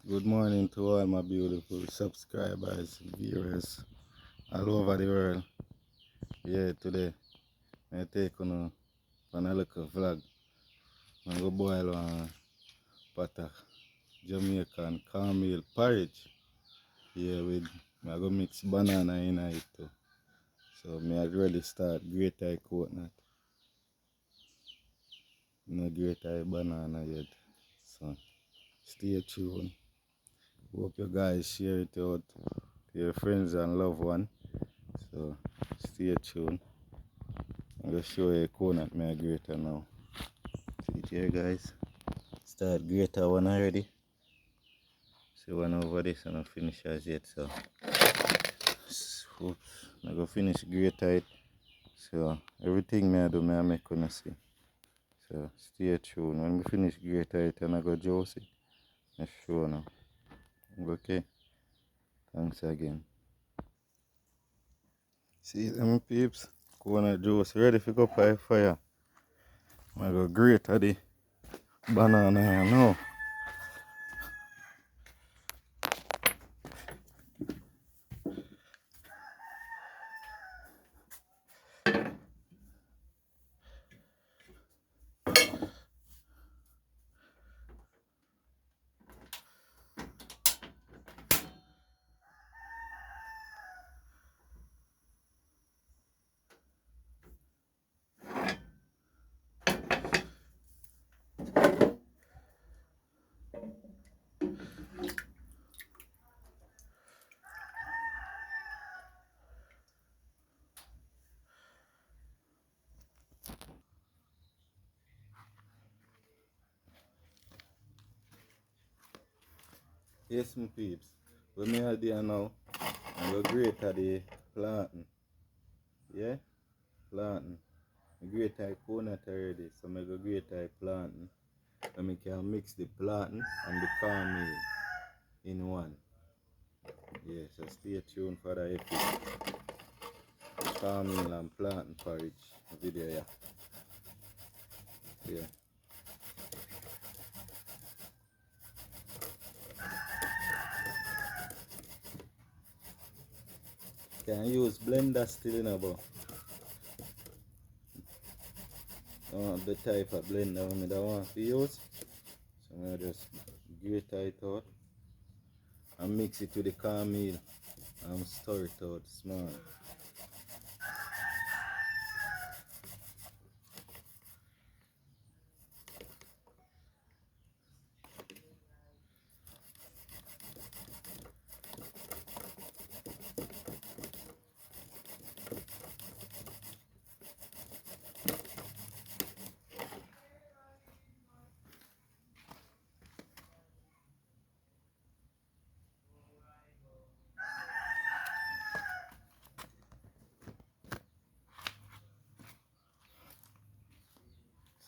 Good morning to all my beautiful subscribers, viewers all over the world. Yeah, today I take on a little vlog. I'm going to boil one pot of Jamaican cornmeal porridge. Yeah, I'm going to mix banana in it too. So I really start grate I coconut. No grate I banana yet. So stay tuned. Hope you guys share it out to your friends and loved ones. So stay tuned. I'm going to show you a coconut my grater now. See it here, guys. Start grater one already. See one over this and I finish as yet. So oops, I'm going to finish grater it. So everything I do, I make on see. So stay tuned. When we finish grater it and I go juice it, I'll show now. Okay. Thanks again. See them peeps? Coconut juice ready for go by fire. I go grater the banana here now. Yes, my peeps. When me are there now, I go grate the plantain. Yeah? Plantain. I grate the coconut already, so I go grate the plantain. And I can mix the plantain and the cornmeal in one. Yeah, so stay tuned for the epic cornmeal and plantain porridge video. Yeah. Can use blender still in about. The type of blender I don't want to use. So I'm going to just grate it out and mix it with the cornmeal and stir it out small.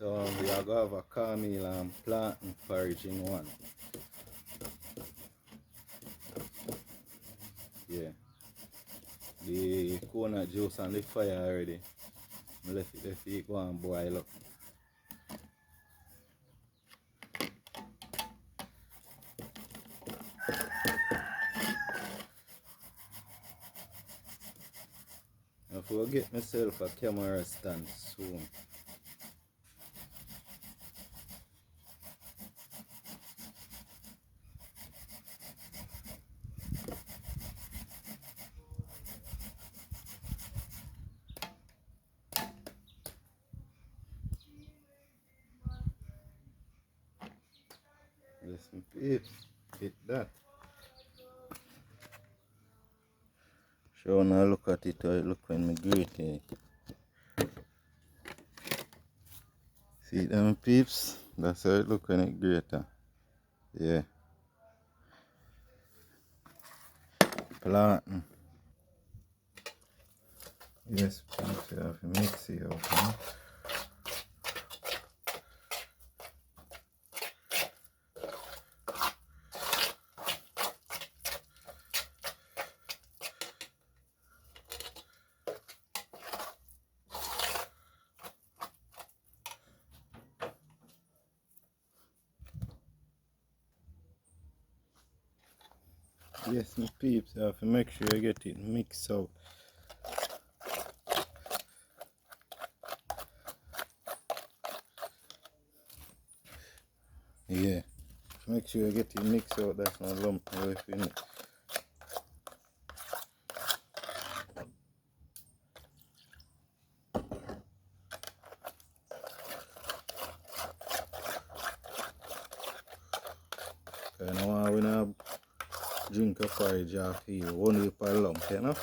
So we are going to have a cornmeal and plantain porridge in one. Yeah. The coconut juice on the fire already. Let it go and boil up. I will get myself a camera stand soon. Listen, peeps, hit that. Show now look at it how it look when me grate it. See them peeps? That's how it look when it grate. Yeah. Plantain. Yes, peeps, you have to mix it up. Huh? Yes, my peeps, you have to make sure you get it mixed out. Yeah, make sure you get it mixed out, that's no lump away from it. You know, when I drink a porridge off here, only per lump, you know?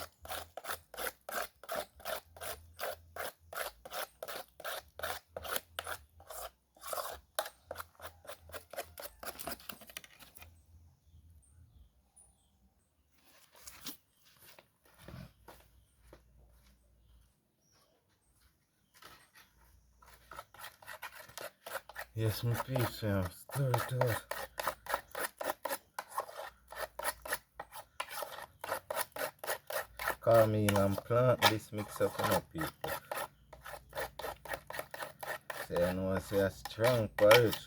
Yes, my peeps, stir it out. Come in and plant this mix up, you know, people. So you know, say a strong porridge.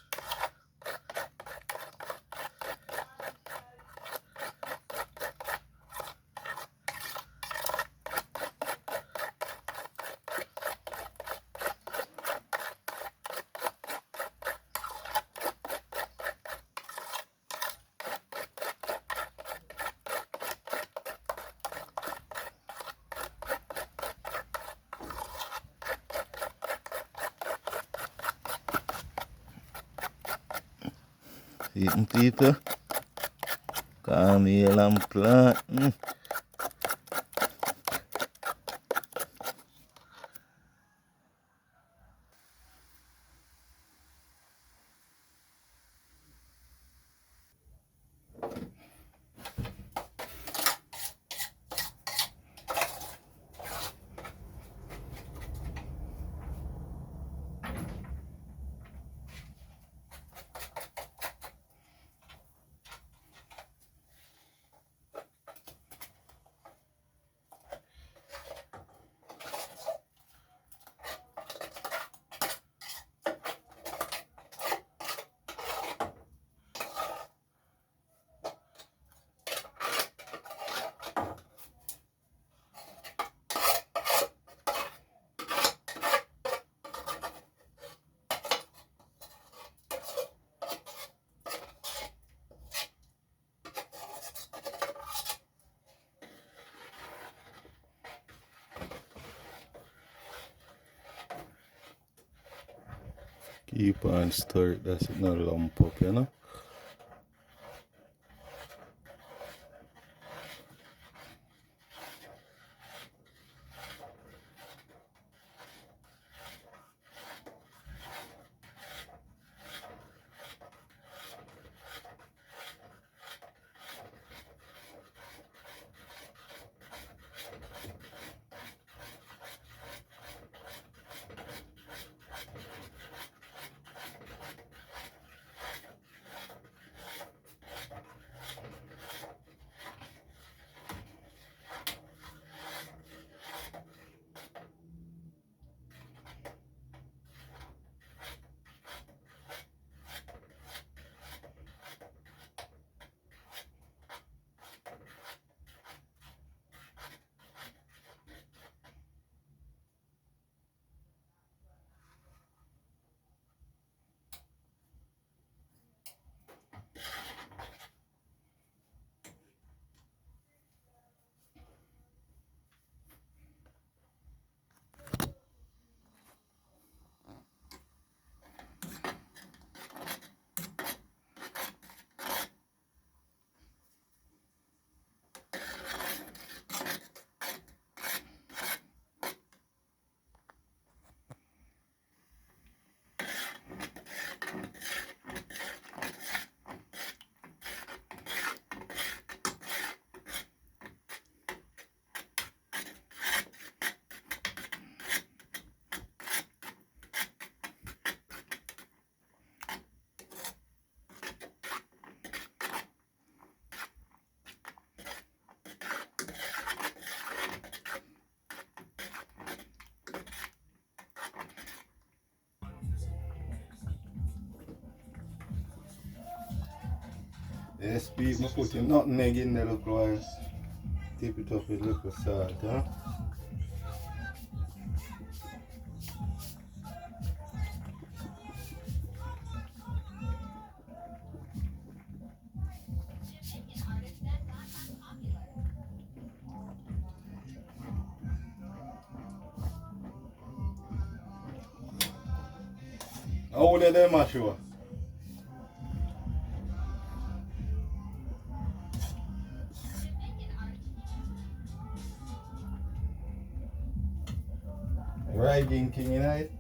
Eating people, come here and plant. Keep on stir it, that's it, no lump up, you know? Yes, people putting nothing egg in there, look while. Tip it up with little salt, huh? How old are they, Mashua? Riding king in it?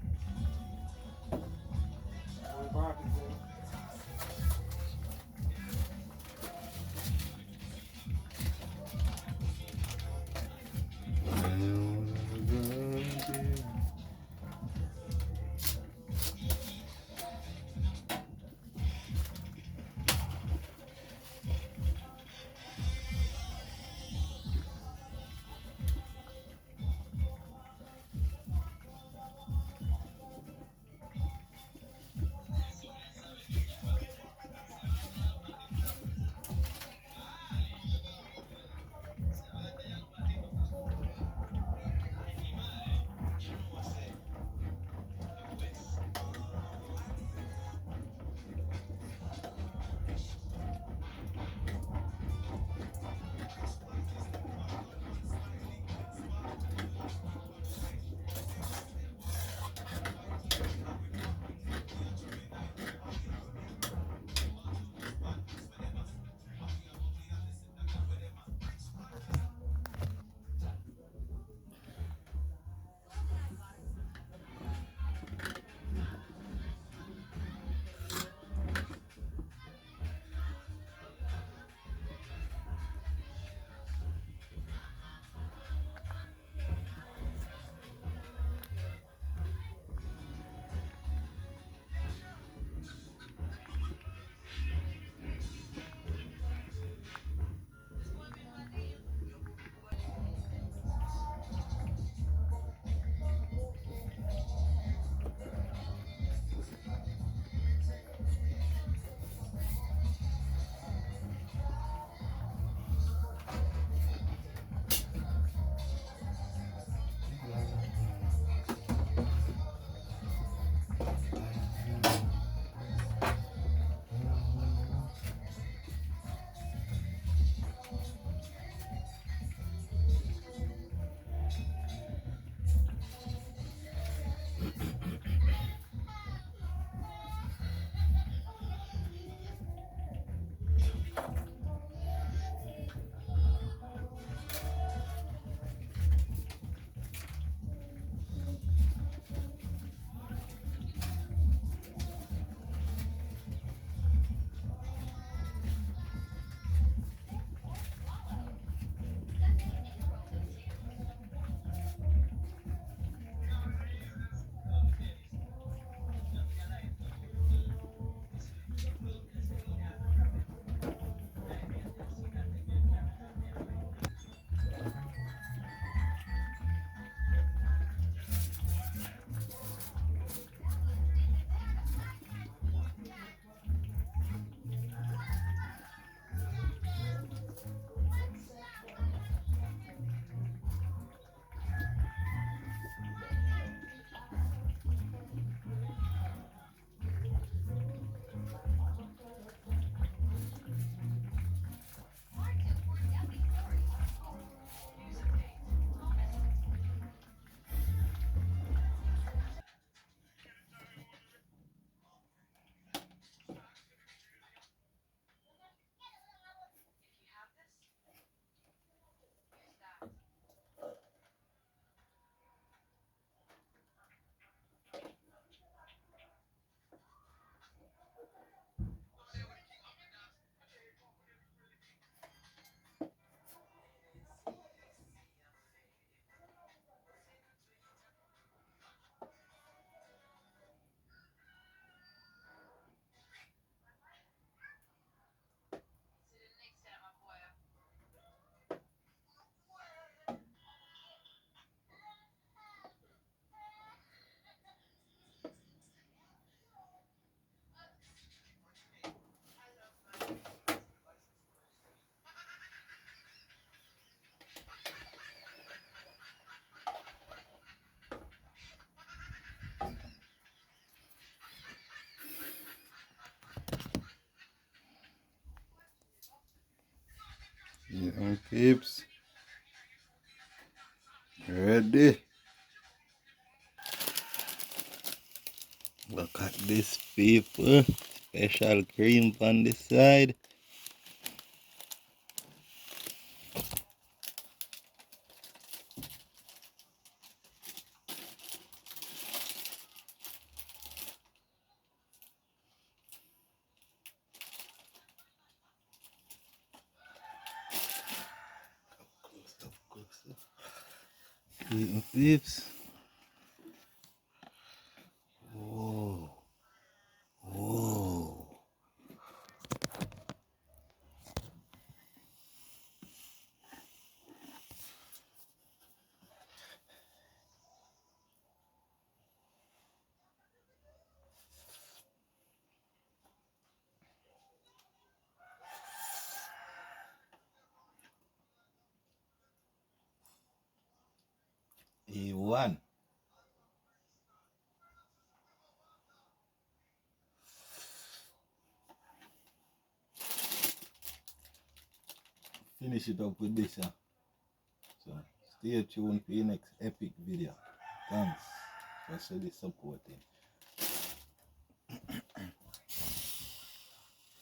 Yeah, peeps. Ready? Look at this, people. Special cream on the side. Close up. Yeah, peeps. Whoa. Whoa. A1. Finish it up with this. So stay tuned for your next epic video. Thanks for the supporting.